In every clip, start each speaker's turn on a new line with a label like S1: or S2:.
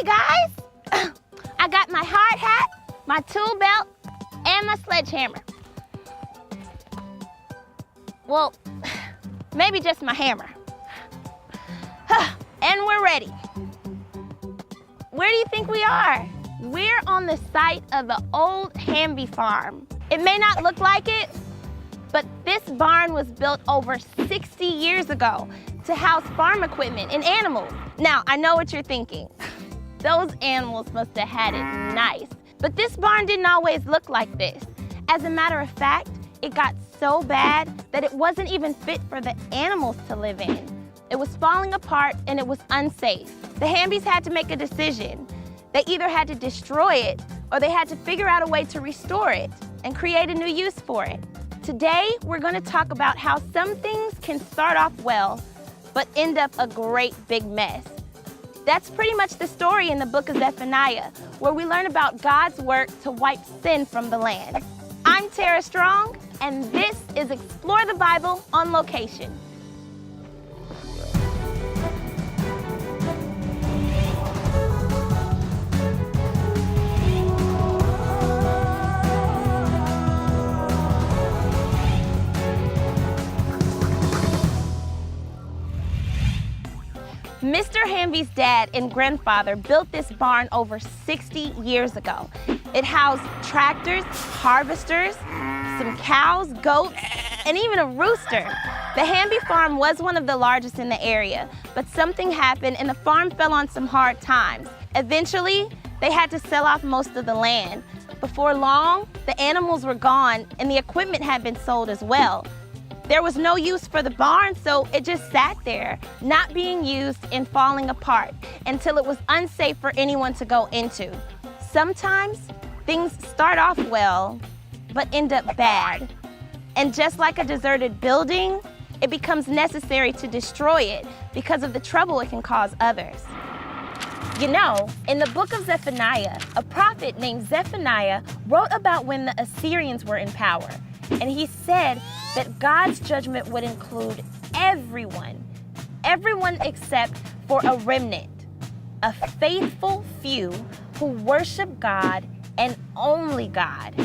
S1: Hi, guys. I got my hard hat, my tool belt, and my sledgehammer. Well, maybe just my hammer. And we're ready. Where do you think we are? We're on the site of the old Hamby farm. It may not look like it, but this barn was built over 60 years ago to house farm equipment and animals. Now, I know what you're thinking. Those animals must have had it nice. But this barn didn't always look like this. As a matter of fact, it got so bad that it wasn't even fit for the animals to live in. It was falling apart and it was unsafe. The Hambys had to make a decision. They either had to destroy it or they had to figure out a way to restore it and create a new use for it. Today, we're going to talk about how some things can start off well, but end up a great big mess. That's pretty much the story in the book of Zephaniah, where we learn about God's work to wipe sin from the land. I'm Tara Strong, and this is Explore the Bible on Location. Mr. Hamby's dad and grandfather built this barn over 60 years ago. It housed tractors, harvesters, some cows, goats, and even a rooster. The Hamby farm was one of the largest in the area, but something happened and the farm fell on some hard times. Eventually, they had to sell off most of the land. Before long, the animals were gone and the equipment had been sold as well. There was no use for the barn, so it just sat there, not being used and falling apart until it was unsafe for anyone to go into. Sometimes things start off well, but end up bad. And just like a deserted building, it becomes necessary to destroy it because of the trouble it can cause others. You know, in the book of Zephaniah, a prophet named Zephaniah wrote about when the Assyrians were in power. And he said that God's judgment would include everyone except for a remnant, a faithful few who worship God and only God.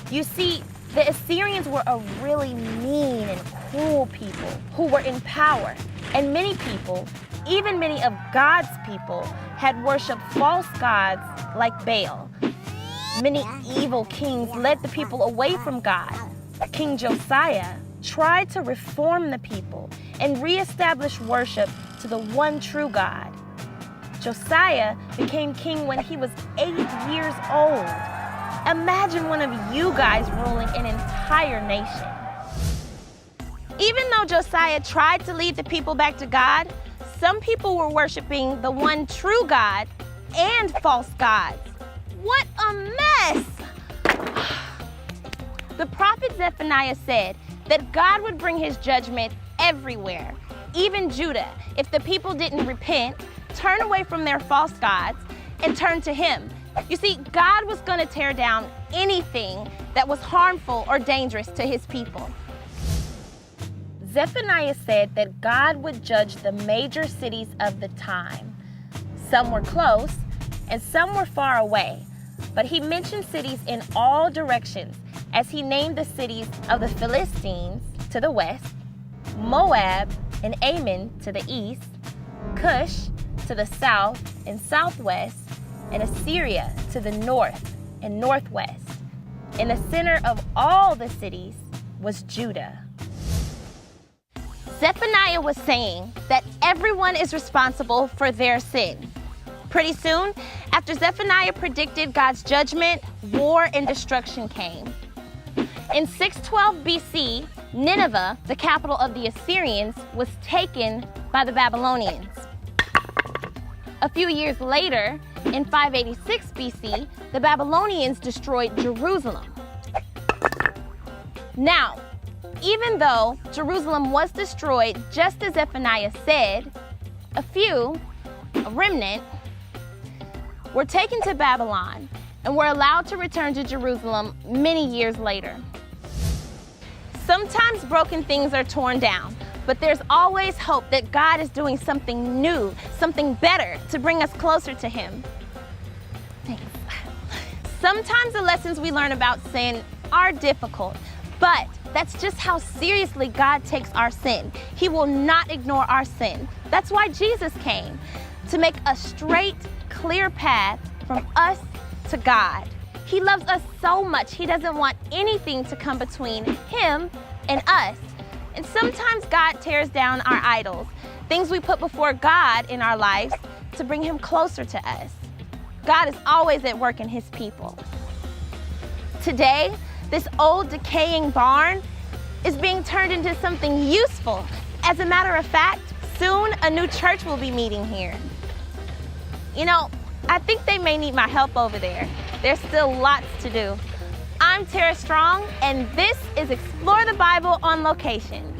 S1: You see, the Assyrians were a really mean and cruel people who were in power, and many people, even many of God's people, had worshiped false gods like Baal. Many evil kings led the people away from God. King Josiah tried to reform the people and reestablish worship to the one true God. Josiah became king when he was 8 years old. Imagine one of you guys ruling an entire nation. Even though Josiah tried to lead the people back to God, some people were worshiping the one true God and false gods. What a mess! The prophet Zephaniah said that God would bring his judgment everywhere, even Judah, if the people didn't repent, turn away from their false gods, and turn to him. You see, God was going to tear down anything that was harmful or dangerous to his people. Zephaniah said that God would judge the major cities of the time. Some were close and some were far away, but he mentioned cities in all directions as he named the cities of the Philistines to the west, Moab and Ammon to the east, Cush to the south and southwest, and Assyria to the north and northwest. In the center of all the cities was Judah. Zephaniah was saying that everyone is responsible for their sin. Pretty soon, after Zephaniah predicted God's judgment, war and destruction came. In 612 BC, Nineveh, the capital of the Assyrians, was taken by the Babylonians. A few years later, in 586 BC, the Babylonians destroyed Jerusalem. Now, even though Jerusalem was destroyed just as Zephaniah said, a remnant, were taken to Babylon and were allowed to return to Jerusalem many years later. Sometimes broken things are torn down, but there's always hope that God is doing something new, something better to bring us closer to him. Sometimes the lessons we learn about sin are difficult, but that's just how seriously God takes our sin. He will not ignore our sin. That's why Jesus came, to make a straight, clear path from us to God. He loves us so much, He doesn't want anything to come between Him and us. And sometimes God tears down our idols, things we put before God in our lives to bring Him closer to us. God is always at work in His people. Today, this old decaying barn is being turned into something useful. As a matter of fact, soon a new church will be meeting here. You know, I think they may need my help over there. There's still lots to do. I'm Tara Strong, and this is Explore the Bible on Location.